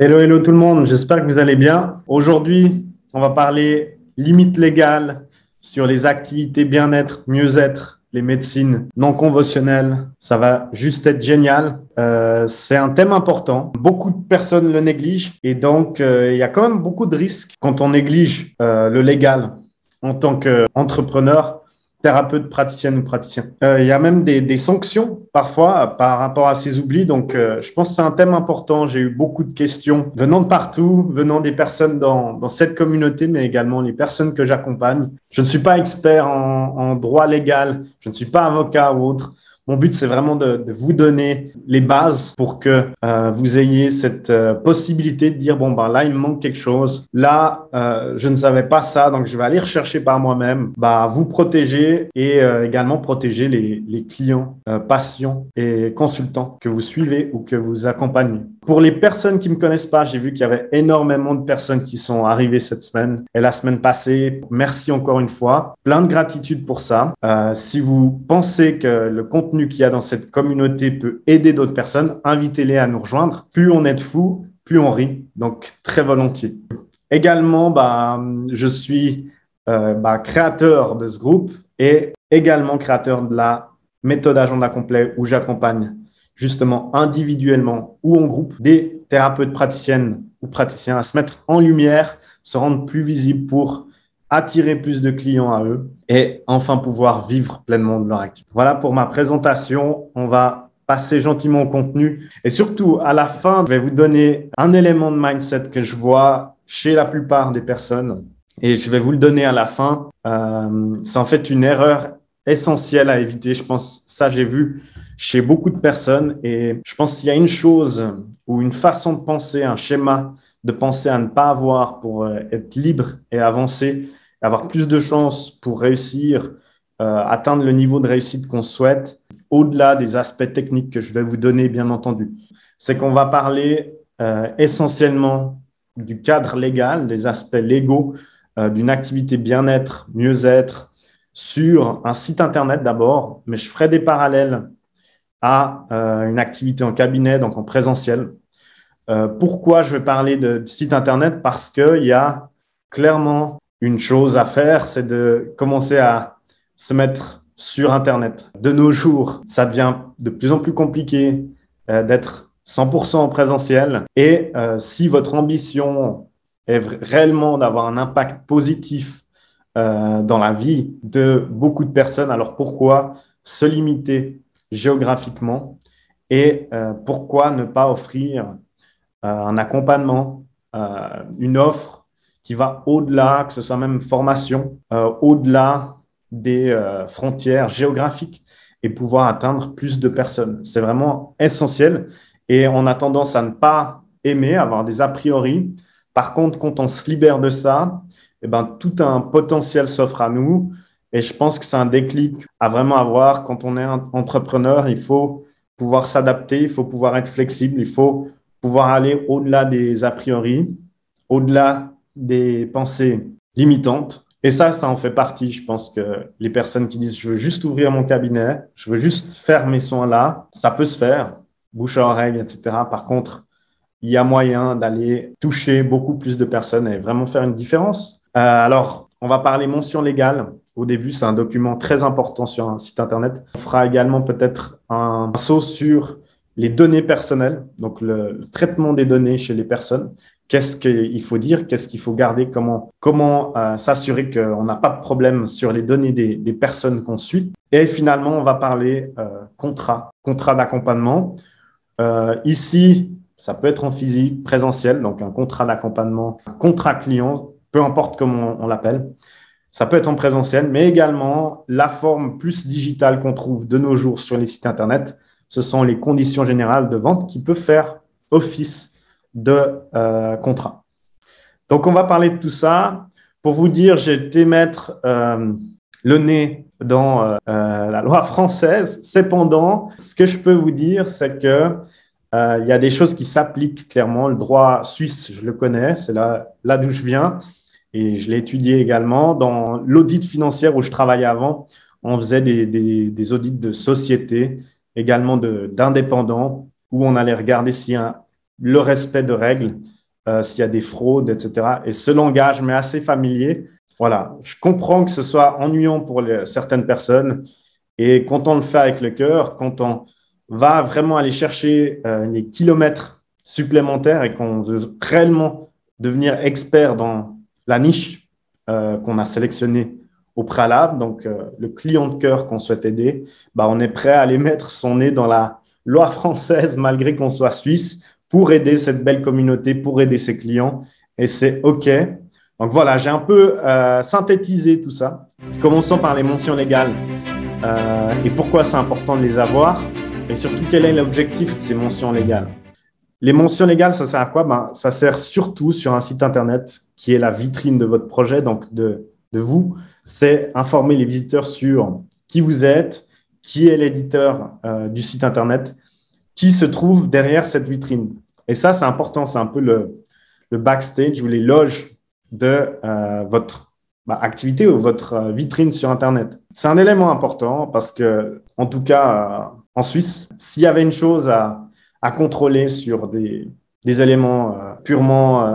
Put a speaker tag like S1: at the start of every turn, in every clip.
S1: Hello, hello tout le monde, j'espère que vous allez bien. Aujourd'hui, on va parler limites légales sur les activités bien-être, mieux-être, les médecines non conventionnelles. Ça va juste être génial. C'est un thème important. Beaucoup de personnes le négligent et donc il y a quand même beaucoup de risques quand on néglige le légal en tant qu'entrepreneur, thérapeute, praticienne ou praticien. Il y a même des sanctions parfois par rapport à ces oublis. Donc, je pense que c'est un thème important. J'ai eu beaucoup de questions venant de partout, venant des personnes dans cette communauté, mais également les personnes que j'accompagne. Je ne suis pas expert en droit légal, je ne suis pas avocat ou autre. Mon but, c'est vraiment de vous donner les bases pour que vous ayez cette possibilité de dire, bon, ben là, il me manque quelque chose. Là, je ne savais pas ça, donc je vais aller rechercher par moi-même. Bah, vous protéger et également protéger les clients, patients et consultants que vous suivez ou que vous accompagnez. Pour les personnes qui ne me connaissent pas, j'ai vu qu'il y avait énormément de personnes qui sont arrivées cette semaine et la semaine passée. Merci encore une fois. Plein de gratitude pour ça. Si vous pensez que le contenu qu'il y a dans cette communauté peut aider d'autres personnes, invitez-les à nous rejoindre. Plus on est de fous, plus on rit. Donc, très volontiers. Également, je suis créateur de ce groupe et également créateur de la méthode agenda complet où j'accompagne justement individuellement ou en groupe des thérapeutes praticiennes ou praticiens à se mettre en lumière, se rendre plus visibles pour attirer plus de clients à eux et enfin pouvoir vivre pleinement de leur activité. Voilà pour ma présentation. On va passer gentiment au contenu et surtout à la fin, je vais vous donner un élément de mindset que je vois chez la plupart des personnes et je vais vous le donner à la fin. C'est en fait une erreur essentielle à éviter. Je pense, ça j'ai vu chez beaucoup de personnes et je pense qu'il y a une chose ou une façon de penser, un schéma de penser à ne pas avoir pour être libre et avancer, avoir plus de chances pour réussir, atteindre le niveau de réussite qu'on souhaite, au-delà des aspects techniques que je vais vous donner, bien entendu. C'est qu'on va parler essentiellement du cadre légal, des aspects légaux d'une activité bien-être, mieux-être, sur un site Internet d'abord, mais je ferai des parallèles à une activité en cabinet, donc en présentiel. Pourquoi je vais parler du site Internet? Parce qu'il y a clairement une chose à faire, c'est de commencer à se mettre sur Internet. De nos jours, ça devient de plus en plus compliqué d'être 100% en présentiel. Et si votre ambition est réellement d'avoir un impact positif dans la vie de beaucoup de personnes, alors pourquoi se limiter géographiquement et pourquoi ne pas offrir un accompagnement, une offre qui va au-delà, que ce soit même formation, au-delà des frontières géographiques et pouvoir atteindre plus de personnes. C'est vraiment essentiel et on a tendance à ne pas aimer, avoir des a priori. Par contre, quand on se libère de ça, eh ben, tout un potentiel s'offre à nous. Et je pense que c'est un déclic à vraiment avoir quand on est un entrepreneur. Il faut pouvoir s'adapter, il faut pouvoir être flexible, il faut pouvoir aller au-delà des a priori, au-delà des pensées limitantes. Et ça en fait partie. Je pense que les personnes qui disent « je veux juste ouvrir mon cabinet, je veux juste faire mes soins là », ça peut se faire, bouche à oreille, etc. Par contre, il y a moyen d'aller toucher beaucoup plus de personnes et vraiment faire une différence. Alors, on va parler mention légale. Au début, c'est un document très important sur un site Internet. On fera également peut-être un saut sur les données personnelles, donc le traitement des données chez les personnes. Qu'est-ce qu'il faut dire, qu'est-ce qu'il faut garder, comment s'assurer qu'on n'a pas de problème sur les données des personnes qu'on suit. Et finalement, on va parler contrat d'accompagnement. Ici, ça peut être en physique, présentiel, donc un contrat d'accompagnement, un contrat client, peu importe comment on l'appelle. Ça peut être en présentiel, mais également la forme plus digitale qu'on trouve de nos jours sur les sites Internet. Ce sont les conditions générales de vente qui peuvent faire office de contrat. Donc, on va parler de tout ça. Pour vous dire, j'ai été mettre le nez dans la loi française. Cependant, ce que je peux vous dire, c'est que il y a des choses qui s'appliquent clairement. Le droit suisse, je le connais, c'est là d'où je viens. Et je l'ai étudié également. Dans l'audit financier où je travaillais avant, on faisait des audits de société, également d'indépendants, où on allait regarder si le respect de règles, s'il y a des fraudes, etc. Et ce langage m'est assez familier. Voilà, je comprends que ce soit ennuyant pour certaines personnes et quand on le fait avec le cœur, quand on va vraiment aller chercher les kilomètres supplémentaires et qu'on veut réellement devenir expert dans la niche qu'on a sélectionnée au préalable, donc le client de cœur qu'on souhaite aider, bah, on est prêt à aller mettre son nez dans la loi française malgré qu'on soit suisse pour aider cette belle communauté, pour aider ses clients et c'est OK. Donc voilà, j'ai un peu synthétisé tout ça. Commençons par les mentions légales et pourquoi c'est important de les avoir et surtout quel est l'objectif de ces mentions légales. Les mentions légales, ça sert à quoi? Ben, ça sert surtout sur un site internet qui est la vitrine de votre projet, donc de vous. C'est informer les visiteurs sur qui vous êtes, qui est l'éditeur du site internet, qui se trouve derrière cette vitrine. Et ça, c'est important, c'est un peu le backstage ou les loges de votre activité ou votre vitrine sur Internet. C'est un élément important parce que, en tout cas, en Suisse, s'il y avait une chose à contrôler sur des éléments purement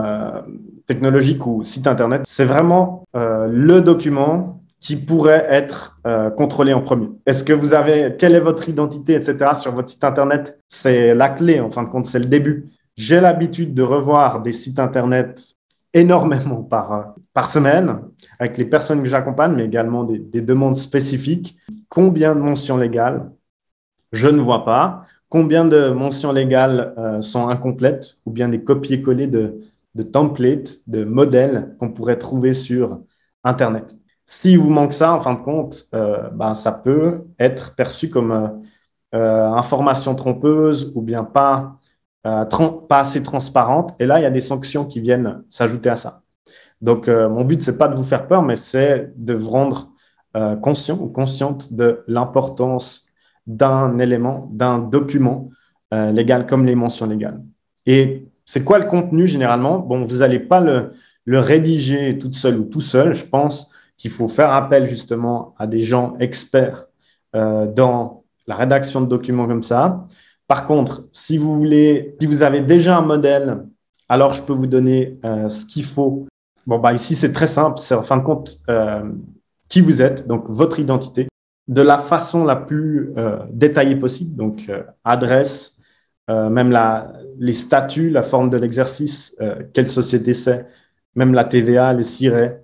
S1: technologiques ou site Internet, c'est vraiment le document qui pourrait être contrôlé en premier. Est-ce que vous avez, quelle est votre identité, etc. sur votre site Internet? C'est la clé, en fin de compte, c'est le début. J'ai l'habitude de revoir des sites Internet énormément par semaine avec les personnes que j'accompagne, mais également des demandes spécifiques. Combien de mentions légales? Je ne vois pas. Combien de mentions légales sont incomplètes ou bien des copier-coller de templates, de modèles qu'on pourrait trouver sur Internet? Si vous manque ça, en fin de compte, ça peut être perçu comme information trompeuse ou bien pas assez transparente. Et là, il y a des sanctions qui viennent s'ajouter à ça. Donc, mon but, ce n'est pas de vous faire peur, mais c'est de vous rendre conscient ou consciente de l'importance d'un élément, d'un document légal comme les mentions légales. Et c'est quoi le contenu généralement? Bon, vous n'allez pas le rédiger toute seule ou tout seul. Je pense qu'il faut faire appel justement à des gens experts dans la rédaction de documents comme ça. Par contre, si vous avez déjà un modèle, alors je peux vous donner ce qu'il faut. Bon, ici, c'est très simple. C'est en fin de compte qui vous êtes, donc votre identité, de la façon la plus détaillée possible. Donc, adresse, même les statuts, la forme de l'exercice, quelle société c'est, même la TVA, les cirets,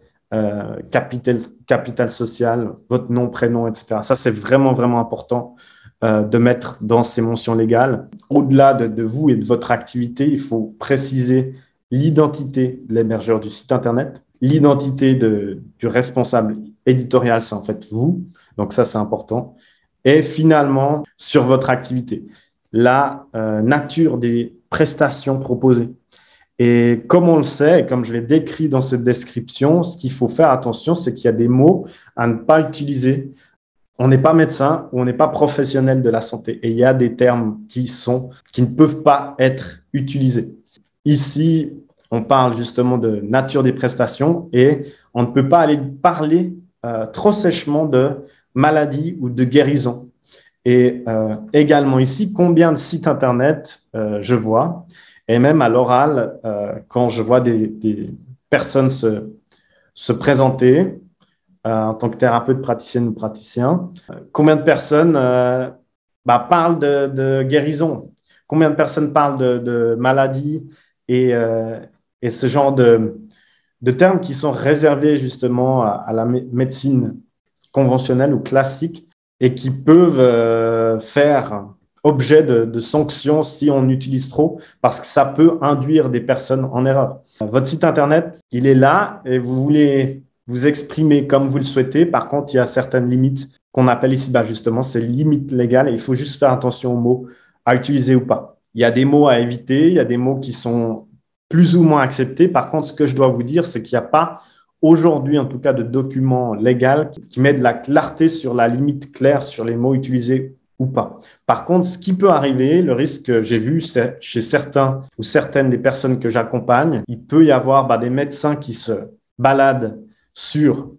S1: capital social, votre nom, prénom, etc. Ça, c'est vraiment, vraiment important de mettre dans ces mentions légales. Au-delà de vous et de votre activité, il faut préciser l'identité de l'hébergeur du site Internet, l'identité du responsable éditorial, c'est en fait vous. Donc ça, c'est important. Et finalement, sur votre activité, la nature des prestations proposées. Et comme on le sait, et comme je l'ai décrit dans cette description, ce qu'il faut faire attention, c'est qu'il y a des mots à ne pas utiliser. On n'est pas médecin ou on n'est pas professionnel de la santé. Et il y a des termes qui ne peuvent pas être utilisés. Ici, on parle justement de nature des prestations et on ne peut pas aller parler trop sèchement de maladie ou de guérison. Et également ici, combien de sites Internet je vois, et même à l'oral, quand je vois des personnes se présenter en tant que thérapeute, praticienne ou praticien, combien de personnes parlent de guérison? Combien de personnes parlent de maladie et ce genre de termes qui sont réservés justement à la médecine conventionnelle ou classique et qui peuvent faire objet de sanctions si on utilise trop, parce que ça peut induire des personnes en erreur. Votre site Internet, il est là et vous voulez vous exprimer comme vous le souhaitez. Par contre, il y a certaines limites qu'on appelle ici justement ces limites légales et il faut juste faire attention aux mots à utiliser ou pas. Il y a des mots à éviter, il y a des mots qui sont plus ou moins acceptés. Par contre, ce que je dois vous dire, c'est qu'il n'y a pas aujourd'hui, en tout cas, de document légal qui met de la clarté sur la limite claire sur les mots utilisés ou pas. Par contre, ce qui peut arriver, le risque que j'ai vu chez certains ou certaines des personnes que j'accompagne, il peut y avoir des médecins qui se baladent sur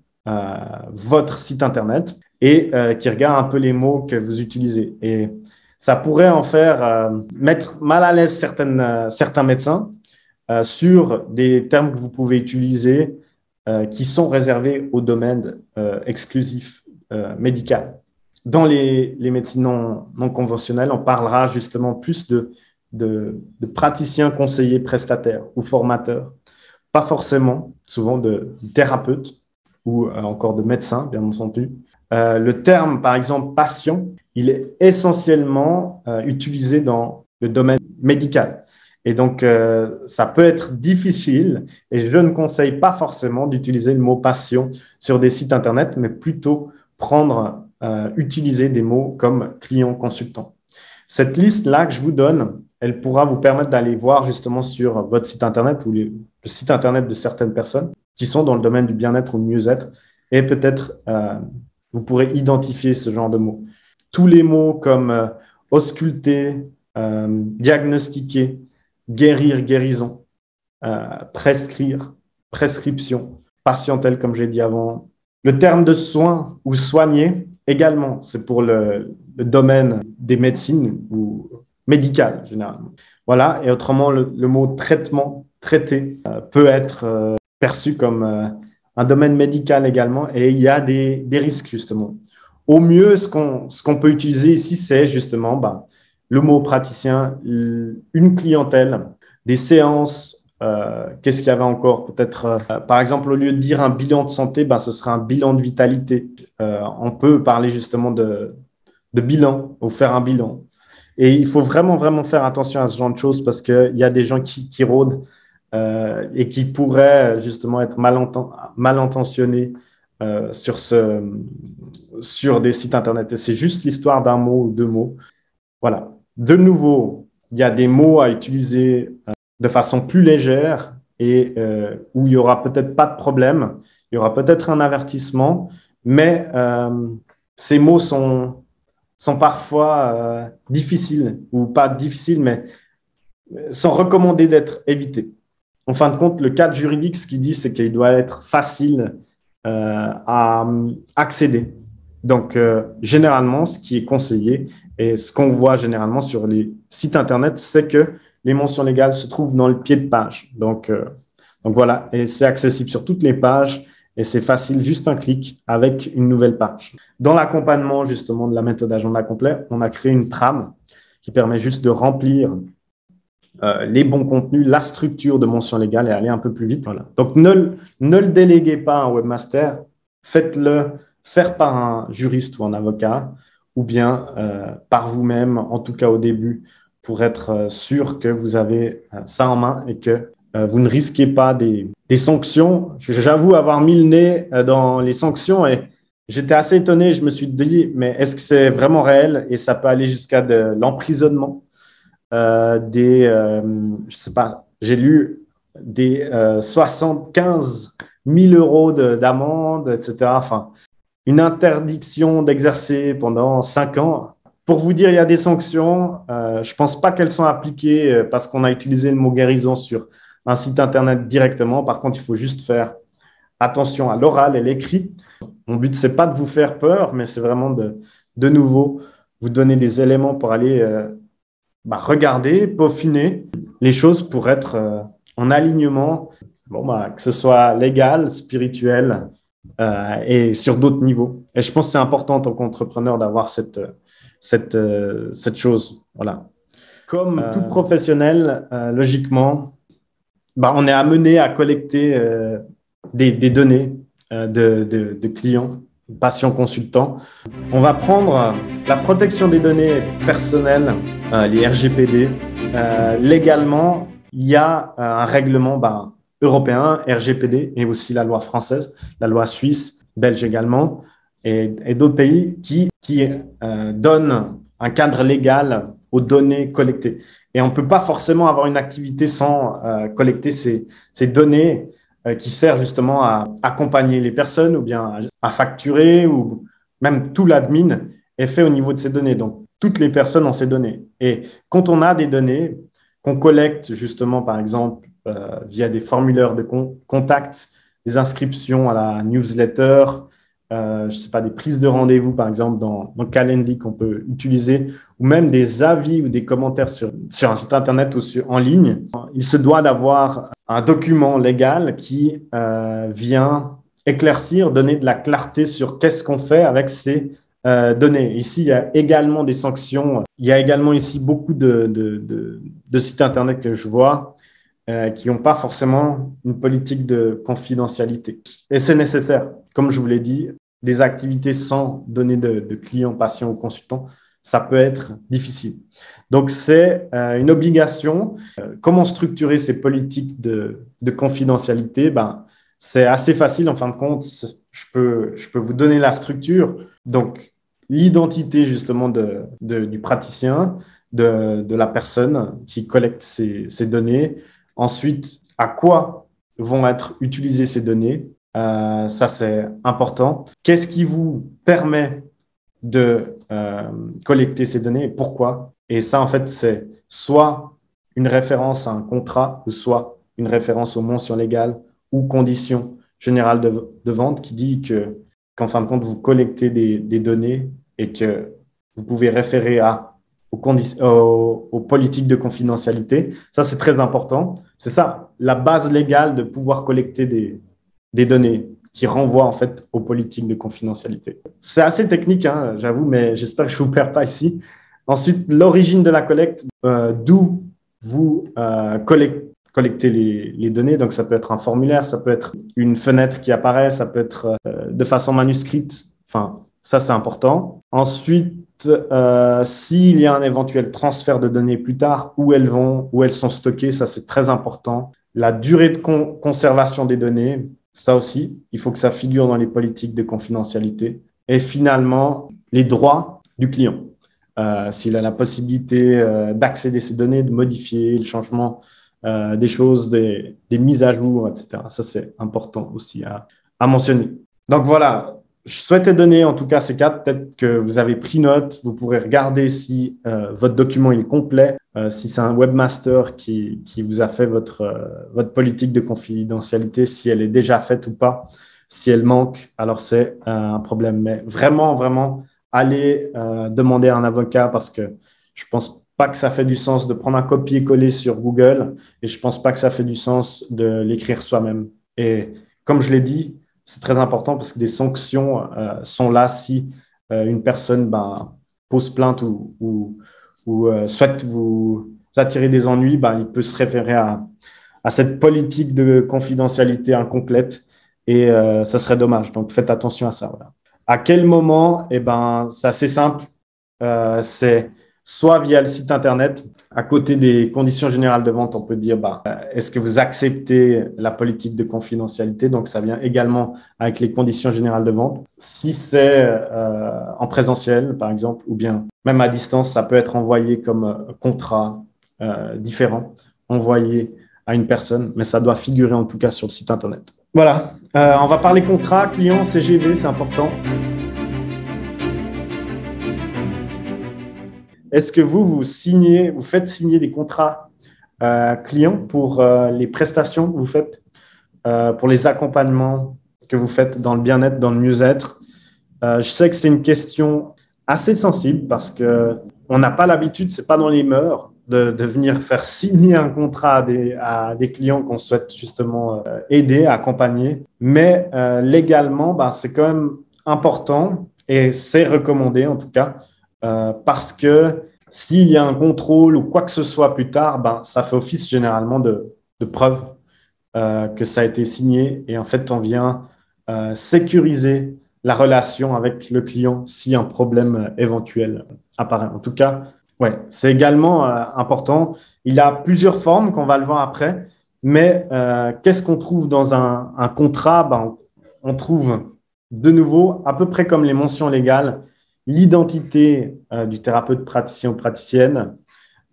S1: votre site Internet et qui regardent un peu les mots que vous utilisez. Et ça pourrait en faire mettre mal à l'aise certains médecins sur des termes que vous pouvez utiliser qui sont réservés au domaine exclusif médical. Dans les médecines non conventionnelles, on parlera justement plus de praticiens conseillers prestataires ou formateurs, pas forcément, souvent de thérapeutes ou encore de médecins, bien entendu. Le terme, par exemple, patient, il est essentiellement utilisé dans le domaine médical. Et donc, ça peut être difficile et je ne conseille pas forcément d'utiliser le mot patient sur des sites Internet, mais plutôt utiliser des mots comme client consultant. Cette liste-là que je vous donne, elle pourra vous permettre d'aller voir justement sur votre site Internet ou le site Internet de certaines personnes qui sont dans le domaine du bien-être ou du mieux-être et peut-être vous pourrez identifier ce genre de mots. Tous les mots comme ausculter, diagnostiquer, guérir, guérison, prescrire, prescription, patientèle, comme j'ai dit avant. Le terme de soin ou soigner, également, c'est pour le domaine des médecines ou médical, généralement. Voilà, et autrement, le mot traitement, traiter, peut être perçu comme un domaine médical également, et il y a des risques, justement. Au mieux, ce qu'on peut utiliser ici, c'est justement le mot praticien, une clientèle, des séances. Qu'est-ce qu'il y avait encore? Peut-être, par exemple, au lieu de dire un bilan de santé, ce serait un bilan de vitalité. On peut parler justement de bilan ou faire un bilan. Et il faut vraiment, vraiment faire attention à ce genre de choses parce qu'il y a des gens qui rôdent et qui pourraient justement être mal intentionnés sur des sites Internet. Et c'est juste l'histoire d'un mot ou deux mots. Voilà. De nouveau, il y a des mots à utiliser de façon plus légère et où il n'y aura peut-être pas de problème. Il y aura peut-être un avertissement, mais ces mots sont parfois difficiles, ou pas difficiles, mais sont recommandés d'être évités. En fin de compte, le cadre juridique, ce qu'il dit, c'est qu'il doit être facile à accéder. Donc, généralement, ce qui est conseillé et ce qu'on voit généralement sur les sites Internet, c'est que les mentions légales se trouvent dans le pied de page. Donc voilà, et c'est accessible sur toutes les pages et c'est facile, juste un clic avec une nouvelle page. Dans l'accompagnement justement de la méthode agenda complet, on a créé une trame qui permet juste de remplir les bons contenus, la structure de mention légale et aller un peu plus vite. Voilà. Donc ne le déléguez pas à un webmaster, faites-le faire par un juriste ou un avocat ou bien par vous-même, en tout cas au début, pour être sûr que vous avez ça en main et que vous ne risquez pas des sanctions. J'avoue avoir mis le nez dans les sanctions et j'étais assez étonné. Je me suis dit, mais est-ce que c'est vraiment réel? Et ça peut aller jusqu'à de l'emprisonnement. Je sais pas, j'ai lu des 75 000 euros d'amende, etc. Enfin, une interdiction d'exercer pendant 5 ans. Pour vous dire, il y a des sanctions. Je ne pense pas qu'elles sont appliquées parce qu'on a utilisé le mot guérison sur un site Internet directement. Par contre, il faut juste faire attention à l'oral et l'écrit. Mon but, ce n'est pas de vous faire peur, mais c'est vraiment de nouveau vous donner des éléments pour aller regarder, peaufiner les choses pour être en alignement, que ce soit légal, spirituel et sur d'autres niveaux. Et je pense que c'est important en tant qu'entrepreneur d'avoir cette chose. Voilà. Comme tout professionnel, logiquement, on est amené à collecter des données de clients, patients consultants. On va prendre la protection des données personnelles, les RGPD. Légalement, il y a un règlement européen, RGPD, et aussi la loi française, la loi suisse, belge également, et d'autres pays qui donnent un cadre légal aux données collectées. Et on ne peut pas forcément avoir une activité sans collecter ces données qui servent justement à accompagner les personnes ou bien à facturer ou même tout l'admin est fait au niveau de ces données. Donc, toutes les personnes ont ces données. Et quand on a des données qu'on collecte justement, par exemple, via des formulaires de contact, des inscriptions à la newsletter, je sais pas, des prises de rendez-vous, par exemple, dans Calendly qu'on peut utiliser, ou même des avis ou des commentaires sur un site Internet ou en ligne, il se doit d'avoir un document légal qui vient éclaircir, donner de la clarté sur qu'est-ce qu'on fait avec ces données. Ici, il y a également des sanctions. Il y a également ici beaucoup de sites Internet que je vois qui n'ont pas forcément une politique de confidentialité. Et c'est nécessaire. Comme je vous l'ai dit, des activités sans données de clients, patients ou consultants, ça peut être difficile. Donc, c'est une obligation. Comment structurer ces politiques de confidentialité? Ben, c'est assez facile, en fin de compte. Je peux vous donner la structure. Donc, l'identité justement du praticien, de la personne qui collecte ces données. Ensuite, à quoi vont être utilisées ces données? Ça, c'est important. Qu'est-ce qui vous permet de collecter ces données et pourquoi? Et ça, en fait, c'est soit une référence à un contrat ou soit une référence aux mentions légales ou conditions générales de vente qui dit qu'en fin de compte, vous collectez des données et que vous pouvez référer aux politiques de confidentialité. Ça, c'est très important. C'est ça, la base légale de pouvoir collecter des données qui renvoient en fait aux politiques de confidentialité. C'est assez technique, hein, j'avoue, mais j'espère que je ne vous perds pas ici. Ensuite, l'origine de la collecte, d'où vous collectez les données. Donc, ça peut être un formulaire, ça peut être une fenêtre qui apparaît, ça peut être de façon manuscrite. Enfin, ça, c'est important. Ensuite, s'il y a un éventuel transfert de données plus tard, où elles sont stockées, ça, c'est très important. La durée de conservation des données, ça aussi, il faut que ça figure dans les politiques de confidentialité. Et finalement, les droits du client. S'il a la possibilité d'accéder à ces données, de modifier le changement des choses, des mises à jour, etc. Ça, c'est important aussi à mentionner. Donc voilà, je souhaitais donner en tout cas ces quatre. Peut-être que vous avez pris note. Vous pourrez regarder si votre document est complet, si c'est un webmaster qui vous a fait votre politique de confidentialité, si elle est déjà faite ou pas. Si elle manque, alors c'est un problème. Mais vraiment, vraiment, allez demander à un avocat parce que je pense pas que ça fait du sens de prendre un copier-coller sur Google et je pense pas que ça fait du sens de l'écrire soi-même. Et comme je l'ai dit, c'est très important parce que des sanctions sont là si une personne pose plainte ou souhaite vous attirer des ennuis, il peut se référer à cette politique de confidentialité incomplète et ça serait dommage. Donc, faites attention à ça. Voilà. À quel moment? C'est assez simple. C'est soit via le site Internet, à côté des conditions générales de vente, on peut dire est-ce que vous acceptez la politique de confidentialité? Donc, ça vient également avec les conditions générales de vente. Si c'est en présentiel, par exemple, ou bien même à distance, ça peut être envoyé comme contrat différent, envoyé à une personne, mais ça doit figurer en tout cas sur le site Internet. Voilà, on va parler contrat, client, CGV, c'est important. Est-ce que vous faites signer des contrats clients pour les prestations que vous faites, pour les accompagnements que vous faites dans le bien-être, dans le mieux-être? Je sais que c'est une question assez sensible parce qu'on n'a pas l'habitude, ce n'est pas dans les mœurs de venir faire signer un contrat à des clients qu'on souhaite justement aider, accompagner. Mais légalement, c'est quand même important et c'est recommandé en tout cas. Parce que s'il y a un contrôle ou quoi que ce soit plus tard, ça fait office généralement de preuve que ça a été signé et en fait, on vient sécuriser la relation avec le client si un problème éventuel apparaît. En tout cas, ouais, c'est également important. Il y a plusieurs formes qu'on va le voir après, mais qu'est-ce qu'on trouve dans un contrat? On trouve de nouveau, à peu près comme les mentions légales, l'identité du thérapeute praticien ou praticienne,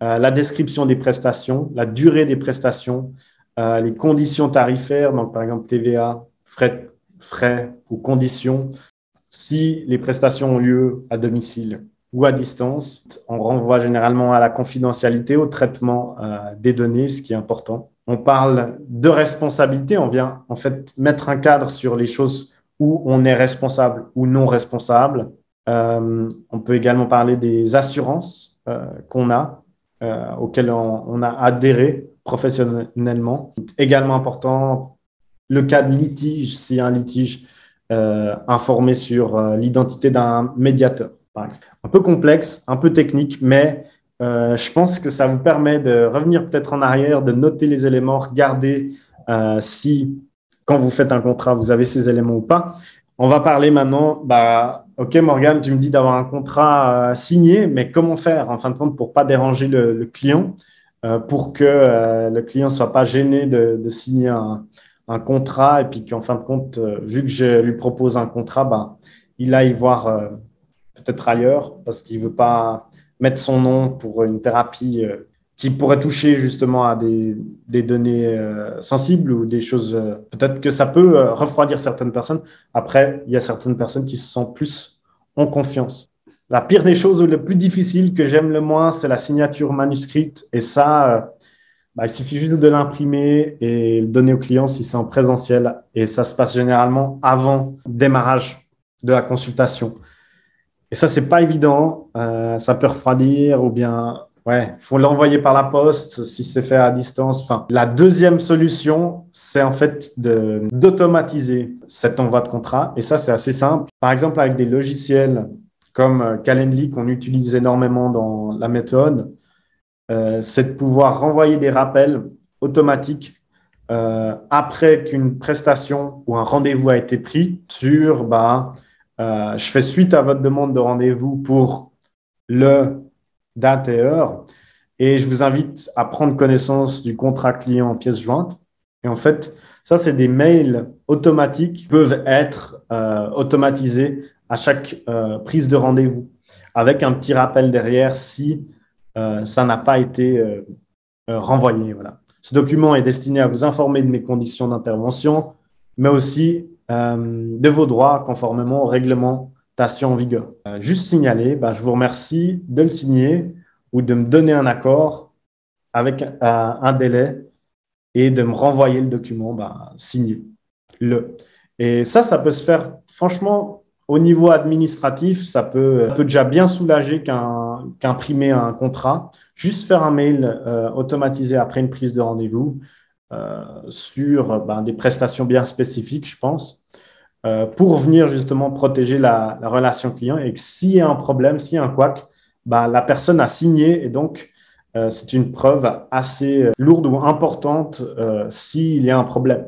S1: la description des prestations, la durée des prestations, les conditions tarifaires, donc par exemple TVA, frais ou conditions. Si les prestations ont lieu à domicile ou à distance, on renvoie généralement à la confidentialité, au traitement des données, ce qui est important. On parle de responsabilité, on vient en fait mettre un cadre sur les choses où on est responsable ou non responsable. On peut également parler des assurances qu'on a, auxquelles on a adhéré professionnellement. Également important, le cas de litige, s'il y a un litige, informer sur l'identité d'un médiateur, par exemple. Un peu complexe, un peu technique, mais je pense que ça vous permet de revenir peut-être en arrière, de noter les éléments, regarder si, quand vous faites un contrat, vous avez ces éléments ou pas. On va parler maintenant, OK Morgane, tu me dis d'avoir un contrat signé, mais comment faire en fin de compte pour ne pas déranger le client, pour que le client ne soit pas gêné de signer un contrat et puis qu'en fin de compte, vu que je lui propose un contrat, il aille voir peut-être ailleurs parce qu'il ne veut pas mettre son nom pour une thérapie qui pourrait toucher justement à des données sensibles ou des choses. Peut-être que ça peut refroidir certaines personnes. Après, il y a certaines personnes qui se sentent plus en confiance. La pire des choses ou le plus difficile que j'aime le moins, c'est la signature manuscrite. Et ça, il suffit juste de l'imprimer et le donner au client si c'est en présentiel. Et ça se passe généralement avant le démarrage de la consultation. Et ça, c'est pas évident. Ça peut refroidir ou bien, ouais, faut l'envoyer par la poste si c'est fait à distance. Enfin, la deuxième solution, c'est en fait d'automatiser cet envoi de contrat. Et ça, c'est assez simple. Par exemple, avec des logiciels comme Calendly qu'on utilise énormément dans la méthode, c'est de pouvoir renvoyer des rappels automatiques après qu'une prestation ou un rendez-vous a été pris sur je fais suite à votre demande de rendez-vous pour le date et heure et je vous invite à prendre connaissance du contrat client en pièce jointe. Et en fait, ça, c'est des mails automatiques qui peuvent être automatisés à chaque prise de rendez-vous avec un petit rappel derrière si ça n'a pas été renvoyé. Voilà. Ce document est destiné à vous informer de mes conditions d'intervention, mais aussi de vos droits conformément aux réglementations en vigueur. Juste signaler, je vous remercie de le signer ou de me donner un accord avec un délai et de me renvoyer le document signé. Et ça peut se faire, franchement, au niveau administratif, ça peut déjà bien soulager qu'imprimer un contrat. Juste faire un mail automatisé après une prise de rendez-vous sur des prestations bien spécifiques, je pense, pour venir justement protéger la relation client et que s'il y a un problème, s'il y a un couac, la personne a signé et donc c'est une preuve assez lourde ou importante s'il y a un problème.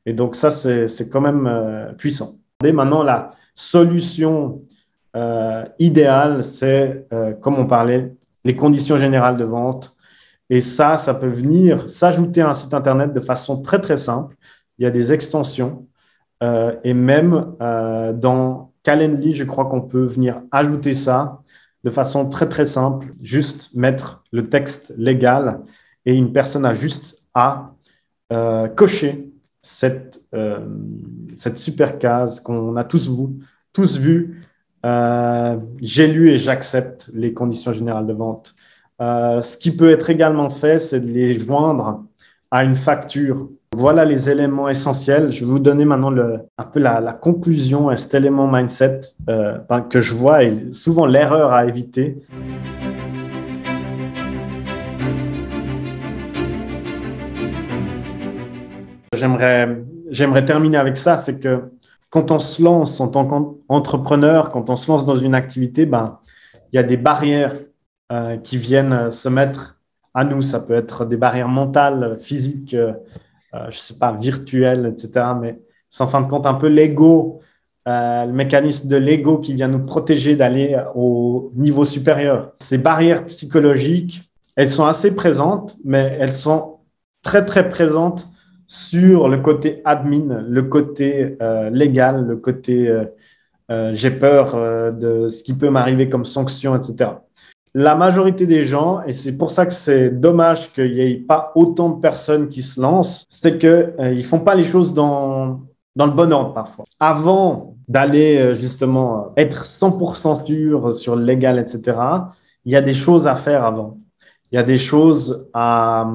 S1: Et donc ça, c'est quand même puissant. Et maintenant, la solution idéale, c'est, comme on parlait, les conditions générales de vente. Et ça peut venir s'ajouter à un site Internet de façon très, très simple. Il y a des extensions et même dans Calendly, je crois qu'on peut venir ajouter ça de façon très, très simple. Juste mettre le texte légal et une personne a juste à cocher cette super case qu'on a tous vu. J'ai lu et j'accepte les conditions générales de vente. Ce qui peut être également fait, c'est de les joindre à une facture. Voilà les éléments essentiels. Je vais vous donner maintenant un peu la conclusion et cet élément mindset que je vois et souvent l'erreur à éviter. J'aimerais terminer avec ça, c'est que quand on se lance en tant qu'entrepreneur, quand on se lance dans une activité, il y a des barrières qui viennent se mettre à nous. Ça peut être des barrières mentales, physiques, je sais pas, virtuelles, etc. Mais c'est en fin de compte un peu l'ego, le mécanisme de l'ego qui vient nous protéger d'aller au niveau supérieur. Ces barrières psychologiques, elles sont assez présentes, mais elles sont très, très présentes sur le côté admin, le côté légal, le côté j'ai peur de ce qui peut m'arriver comme sanction, etc. La majorité des gens, et c'est pour ça que c'est dommage qu'il n'y ait pas autant de personnes qui se lancent, c'est qu'ils ne font pas les choses dans le bon ordre parfois. Avant d'aller justement être 100% sûr sur le légal, etc., il y a des choses à faire avant. Il y a des choses à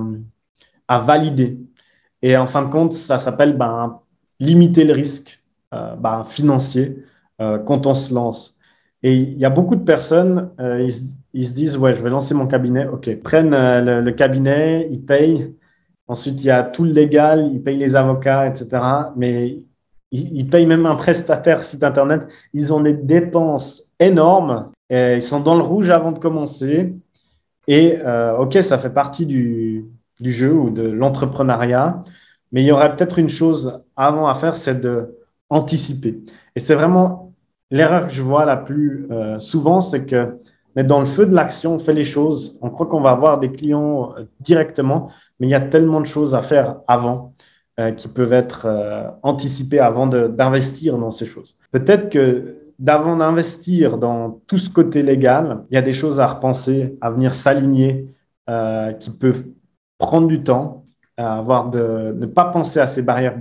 S1: valider. Et en fin de compte, ça s'appelle limiter le risque. financier quand on se lance. Et il y a beaucoup de personnes, ils se disent, ouais, je vais lancer mon cabinet. OK, ils prennent le cabinet, ils payent. Ensuite, il y a tout le légal, ils payent les avocats, etc. Mais ils payent même un prestataire site Internet. Ils ont des dépenses énormes. Et ils sont dans le rouge avant de commencer. Et OK, ça fait partie du jeu ou de l'entrepreneuriat. Mais il y aurait peut-être une chose avant à faire, c'est de anticiper. Et c'est vraiment l'erreur que je vois la plus souvent, c'est que mais dans le feu de l'action, on fait les choses. On croit qu'on va avoir des clients directement, mais il y a tellement de choses à faire avant qui peuvent être anticipées avant d'investir dans ces choses. Peut-être que d'avant d'investir dans tout ce côté légal, il y a des choses à repenser, à venir s'aligner, qui peuvent prendre du temps, à avoir ne pas penser à ces barrières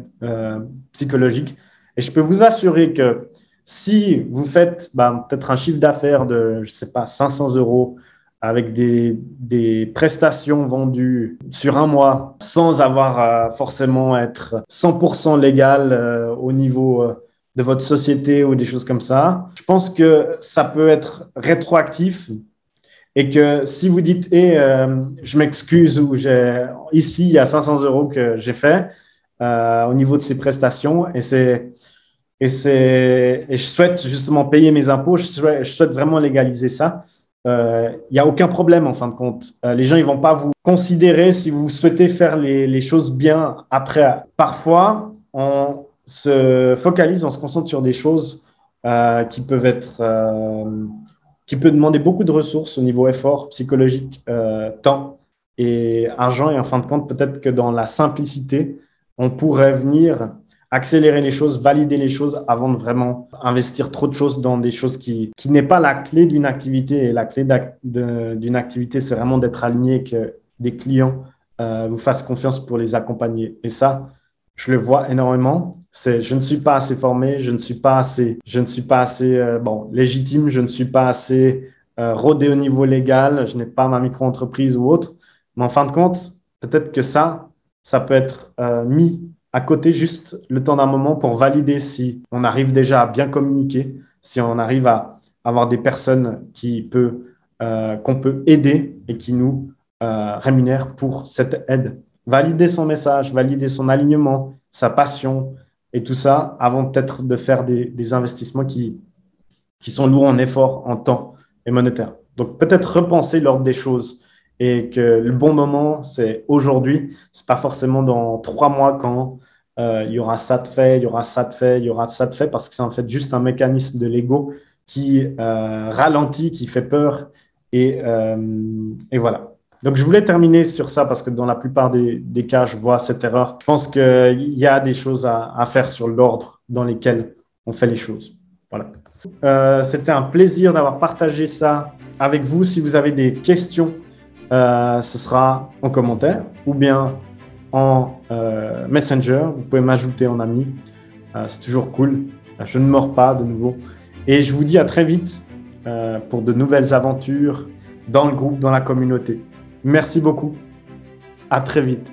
S1: psychologiques. Et je peux vous assurer que si vous faites peut-être un chiffre d'affaires de, je sais pas, 500 euros avec des prestations vendues sur un mois sans avoir forcément être 100% légal au niveau de votre société ou des choses comme ça, je pense que ça peut être rétroactif et que si vous dites je m'excuse ou ici il y a 500 euros que j'ai fait au niveau de ces prestations et je souhaite justement payer mes impôts, je souhaite vraiment légaliser ça. Il n'y a aucun problème en fin de compte. Les gens, ils ne vont pas vous considérer si vous souhaitez faire les choses bien après. Parfois, on se focalise, on se concentre sur des choses qui peuvent qui peuvent demander beaucoup de ressources au niveau effort psychologique, temps et argent. Et en fin de compte, peut-être que dans la simplicité, on pourrait venir accélérer les choses, valider les choses avant de vraiment investir trop de choses dans des choses qui n'est pas la clé d'une activité. Et la clé d'une activité, c'est vraiment d'être aligné, que des clients vous fassent confiance pour les accompagner. Et ça, je le vois énormément. Je ne suis pas assez formé, je ne suis pas assez légitime, je ne suis pas assez rodé au niveau légal, je n'ai pas ma micro-entreprise ou autre. Mais en fin de compte, peut-être que ça peut être mis à côté juste le temps d'un moment pour valider si on arrive déjà à bien communiquer, si on arrive à avoir des personnes qu'on peut aider et qui nous rémunèrent pour cette aide. Valider son message, valider son alignement, sa passion et tout ça avant peut-être de faire des investissements qui sont lourds en effort, en temps et monétaire. Donc peut-être repenser l'ordre des choses et que le bon moment, c'est aujourd'hui. C'est pas forcément dans 3 mois quand il y aura ça de fait, il y aura ça de fait, il y aura ça de fait, parce que c'est en fait juste un mécanisme de l'ego qui ralentit, qui fait peur. Et voilà. Donc, je voulais terminer sur ça parce que dans la plupart des cas, je vois cette erreur. Je pense qu'il y a des choses à faire sur l'ordre dans lesquels on fait les choses. Voilà. C'était un plaisir d'avoir partagé ça avec vous. Si vous avez des questions, ce sera en commentaire ou bien en Messenger. Vous pouvez m'ajouter en ami. C'est toujours cool. Je ne mords pas de nouveau. Et je vous dis à très vite pour de nouvelles aventures dans le groupe, dans la communauté. Merci beaucoup. À très vite.